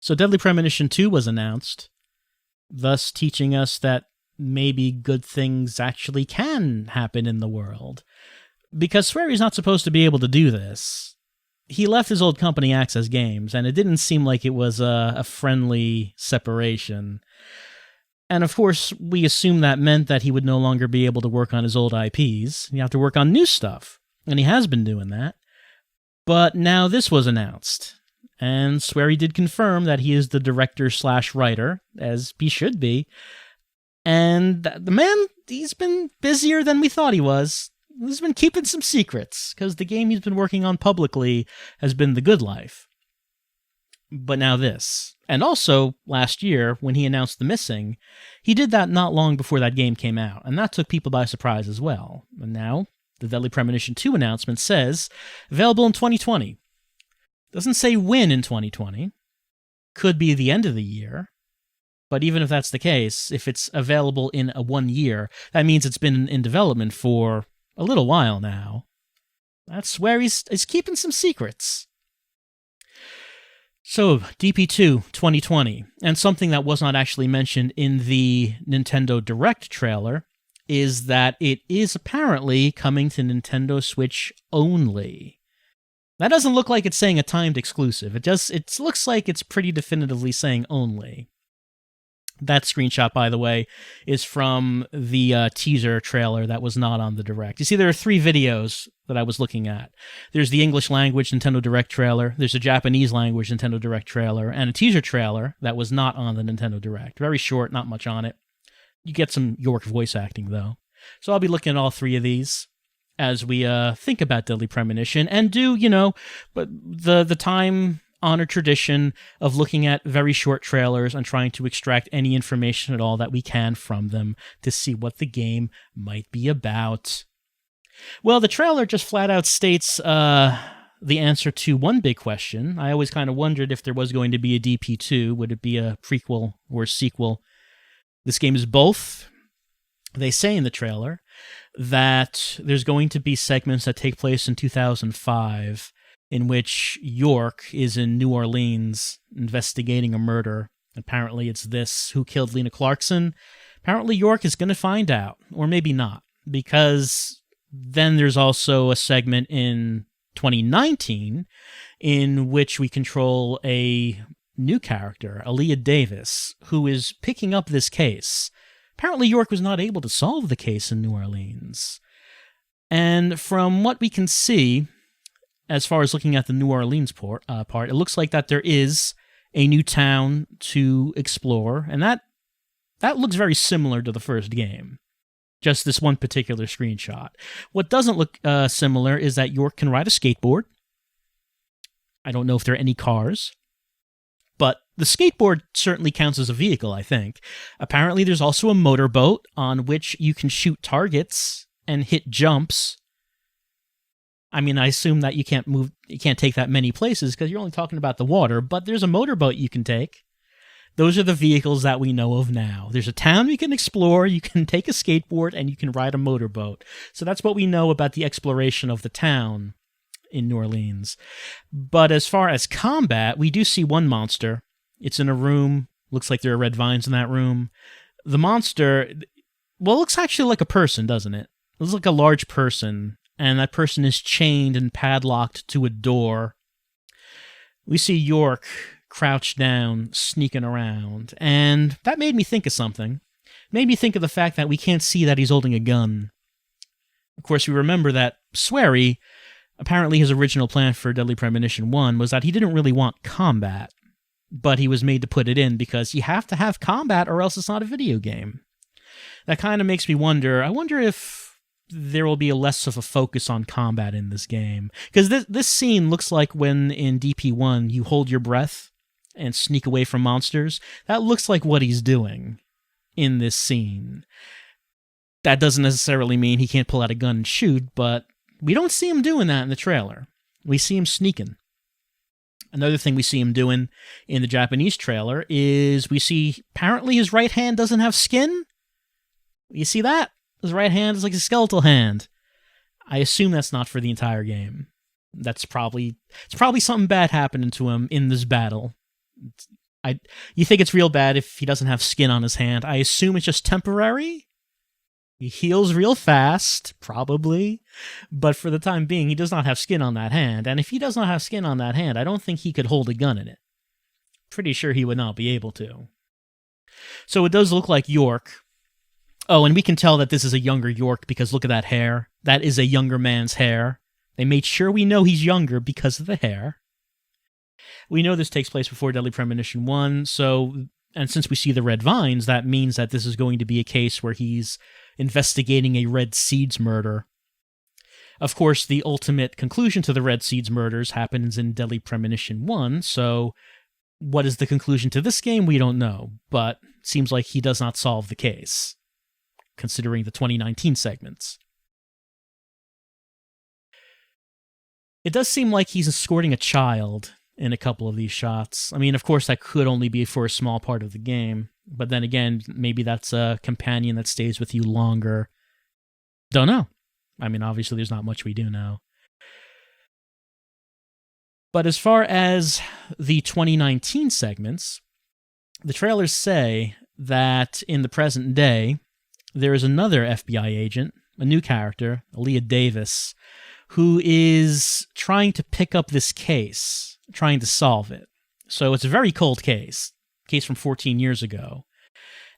So Deadly Premonition 2 was announced, thus teaching us that maybe good things actually can happen in the world. Because Swery's not supposed to be able to do this. He left his old company, Access Games, and it didn't seem like it was a friendly separation. And of course, we assumed that meant that he would no longer be able to work on his old IPs. You have to work on new stuff, and he has been doing that. But now this was announced, and Swery did confirm that he is the director/writer, as he should be. And the man, he's been busier than we thought he was. He's been keeping some secrets, because the game he's been working on publicly has been The Good Life. But now this. And also, last year, when he announced The Missing, he did that not long before that game came out, and that took people by surprise as well. And now, the Deadly Premonition 2 announcement says, available in 2020. Doesn't say when in 2020. Could be the end of the year. But even if that's the case, if it's available in a 1 year, that means it's been in development for a little while now. That's where he's keeping some secrets. So, DP2 2020, and something that was not actually mentioned in the Nintendo Direct trailer, is that it is apparently coming to Nintendo Switch only. That doesn't look like it's saying a timed exclusive. It looks like it's pretty definitively saying only. That screenshot, by the way, is from the teaser trailer that was not on the Direct. You see, there are 3 videos that I was looking at. There's the English language Nintendo Direct trailer, there's a Japanese language Nintendo Direct trailer, and a teaser trailer that was not on the Nintendo Direct. Very short, not much on it. You get some York voice acting, though. So I'll be looking at all 3 of these as we think about Deadly Premonition, and do, but the time-honored tradition of looking at very short trailers and trying to extract any information at all that we can from them to see what the game might be about. Well, the trailer just flat out states the answer to one big question. I always kind of wondered if there was going to be a DP2. Would it be a prequel or a sequel? This game is both. They say in the trailer that there's going to be segments that take place in 2005 in which York is in New Orleans investigating a murder. Apparently it's this: who killed Lena Clarkson? Apparently York is going to find out, or maybe not, because then there's also a segment in 2019 in which we control a new character, Aaliyah Davis, who is picking up this case. Apparently York was not able to solve the case in New Orleans. And from what we can see, as far as looking at the New Orleans part, it looks like that there is a new town to explore, and that looks very similar to the first game. Just this one particular screenshot. What doesn't look similar is that York can ride a skateboard. I don't know if there are any cars, but the skateboard certainly counts as a vehicle, I think. Apparently there's also a motorboat on which you can shoot targets and hit jumps. I mean, I assume that you can't take that many places because you're only talking about the water, but there's a motorboat you can take. Those are the vehicles that we know of now. There's a town you can explore, you can take a skateboard, and you can ride a motorboat. So that's what we know about the exploration of the town in New Orleans. But as far as combat, we do see one monster. It's in a room. Looks like there are red vines in that room. The monster, well, it looks actually like a person, doesn't it? It looks like a large person, and that person is chained and padlocked to a door. We see York crouched down, sneaking around, and that made me think of something. It made me think of the fact that we can't see that he's holding a gun. Of course, we remember that Swery, apparently his original plan for Deadly Premonition 1 was that he didn't really want combat, but he was made to put it in because you have to have combat or else it's not a video game. That kind of makes me wonder, I wonder if there will be less of a focus on combat in this game. Because this scene looks like when in DP1 you hold your breath and sneak away from monsters. That looks like what he's doing in this scene. That doesn't necessarily mean he can't pull out a gun and shoot, but we don't see him doing that in the trailer. We see him sneaking. Another thing we see him doing in the Japanese trailer is we see apparently his right hand doesn't have skin. You see that? His right hand is like a skeletal hand. I assume that's not for the entire game. It's probably something bad happening to him in this battle. You think it's real bad if he doesn't have skin on his hand. I assume it's just temporary. He heals real fast, probably, but for the time being, he does not have skin on that hand. And if he does not have skin on that hand, I don't think he could hold a gun in it. Pretty sure he would not be able to. So it does look like York. Oh, and we can tell that this is a younger York because look at that hair. That is a younger man's hair. They made sure we know he's younger because of the hair. We know this takes place before Deadly Premonition 1, and since we see the red vines, that means that this is going to be a case where he's investigating a Red Seeds murder. Of course, the ultimate conclusion to the Red Seeds murders happens in Deadly Premonition 1, so what is the conclusion to this game? We don't know, but it seems like he does not solve the case, considering the 2019 segments. It does seem like he's escorting a child in a couple of these shots. I mean, of course, that could only be for a small part of the game, but then again, maybe that's a companion that stays with you longer. Don't know. I mean, obviously, there's not much we do know. But as far as the 2019 segments, the trailers say that in the present day, there is another FBI agent, a new character, Aaliyah Davis, who is trying to pick up this case, trying to solve it. So it's a very cold case from 14 years ago.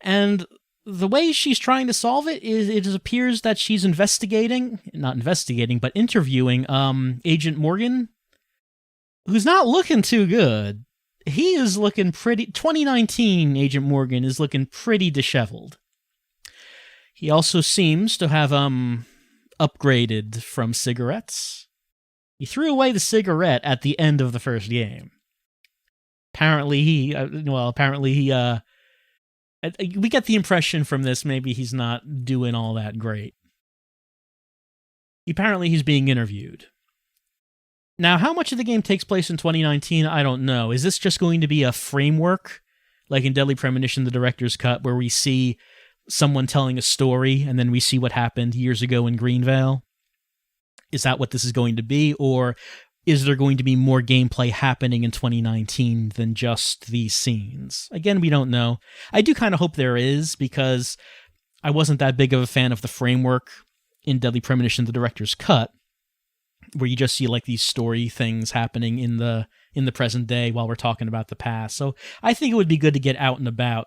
And the way she's trying to solve it is it appears that she's interviewing Agent Morgan, who's not looking too good. He is looking pretty... 2019 Agent Morgan is looking pretty disheveled. He also seems to have upgraded from cigarettes. He threw away the cigarette at the end of the first game. Apparently he we get the impression from this maybe he's not doing all that great. Apparently he's being interviewed. Now, how much of the game takes place in 2019, I don't know. Is this just going to be a framework, like in Deadly Premonition, the director's cut, where we see someone telling a story, and then we see what happened years ago in Greenvale? Is that what this is going to be, or is there going to be more gameplay happening in 2019 than just these scenes? Again, we don't know. I do kind of hope there is, because I wasn't that big of a fan of the framework in Deadly Premonition, the director's cut, where you just see like these story things happening in the present day while we're talking about the past. So I think it would be good to get out and about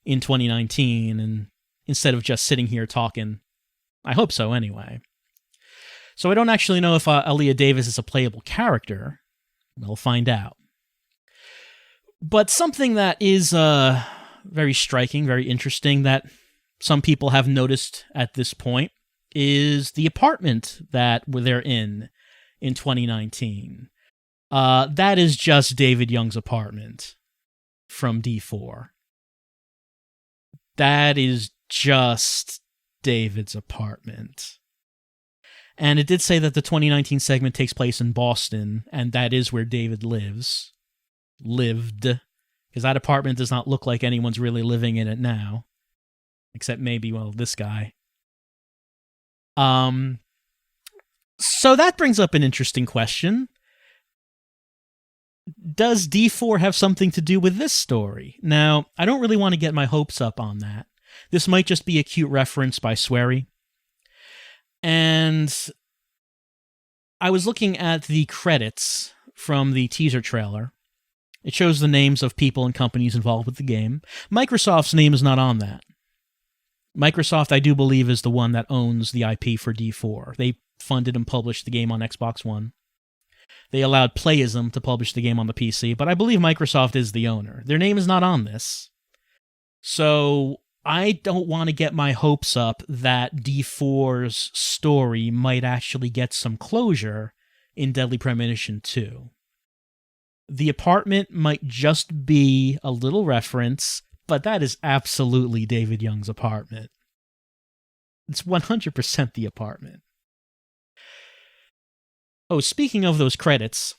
in 2019 and instead of just sitting here talking. I hope so, anyway. So I don't actually know if Aaliyah Davis is a playable character. We'll find out. But something that is very striking, very interesting, that some people have noticed at this point is the apartment that they're in 2019. That is just David Young's apartment from D4. That is just David's apartment. And it did say that the 2019 segment takes place in Boston, and that is where David lived. Because that apartment does not look like anyone's really living in it now. Except maybe, well, this guy. So that brings up an interesting question. Does D4 have something to do with this story? Now, I don't really want to get my hopes up on that. This might just be a cute reference by Swery. And I was looking at the credits from the teaser trailer. It shows the names of people and companies involved with the game. Microsoft's name is not on that. Microsoft, I do believe, is the one that owns the IP for D4. They funded and published the game on Xbox One. They allowed Playism to publish the game on the PC, but I believe Microsoft is the owner. Their name is not on this. So I don't want to get my hopes up that D4's story might actually get some closure in Deadly Premonition 2. The apartment might just be a little reference, but that is absolutely David Young's apartment. It's 100% the apartment. Oh, speaking of those credits,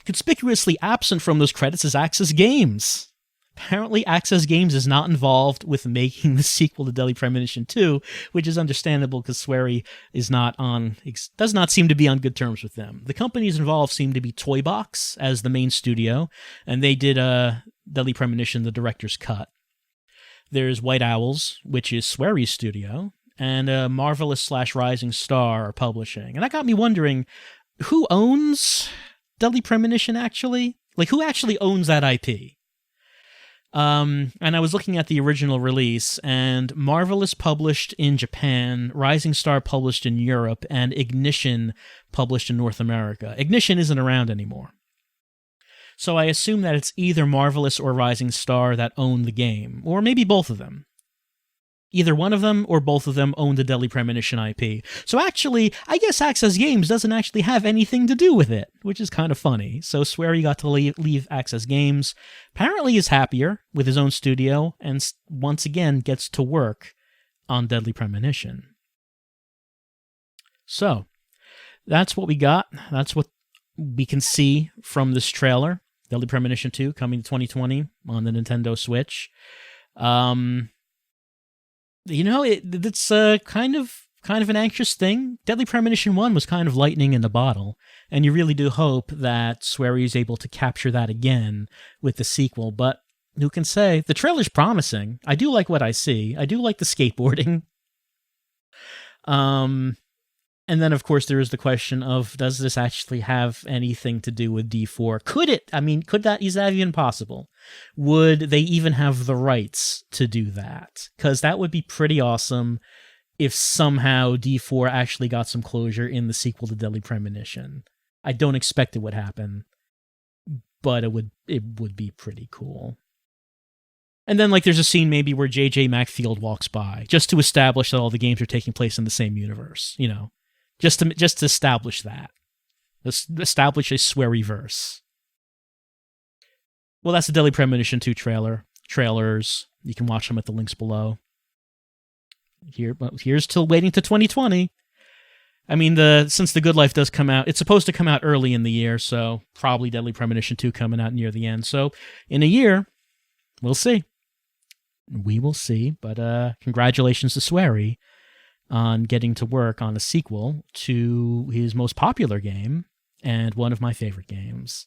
conspicuously absent from those credits is Access Games. Apparently, Access Games is not involved with making the sequel to Deadly Premonition 2, which is understandable because Swery does not seem to be on good terms with them. The companies involved seem to be Toybox as the main studio, and they did Deadly Premonition, the director's cut. There's White Owls, which is Swery's studio, and Marvelous/Rising Star are publishing. And that got me wondering, who owns Deadly Premonition actually? Like, who actually owns that IP? And I was looking at the original release, and Marvelous published in Japan, Rising Star published in Europe, and Ignition published in North America. Ignition isn't around anymore. So I assume that it's either Marvelous or Rising Star that own the game, or maybe both of them. Either one of them or both of them own the Deadly Premonition IP. So actually, I guess Access Games doesn't actually have anything to do with it, which is kind of funny. So Swery got to leave Access Games. Apparently is happier with his own studio, and once again gets to work on Deadly Premonition. So, that's what we got. That's what we can see from this trailer. Deadly Premonition 2 coming to 2020 on the Nintendo Switch. It's kind of an anxious thing. Deadly Premonition 1 was kind of lightning in the bottle, and you really do hope that Swery is able to capture that again with the sequel, but who can say? The trailer's promising. I do like what I see. I do like the skateboarding. And then, of course, there is the question of, does this actually have anything to do with D4? Could it? I mean, is that even possible? Would they even have the rights to do that? Because that would be pretty awesome if somehow D4 actually got some closure in the sequel to Deadly Premonition. I don't expect it would happen, but it would be pretty cool. And then, there's a scene maybe where J.J. Macfield walks by, just to establish that all the games are taking place in the same universe, Just to establish that. Establish a Sweryverse. Well, that's the Deadly Premonition 2 trailers. You can watch them at the links below. Here's till waiting to 2020. I mean, since The Good Life does come out, it's supposed to come out early in the year, so probably Deadly Premonition 2 coming out near the end. So, in a year, we'll see. We will see, but congratulations to Swery on getting to work on a sequel to his most popular game and one of my favorite games.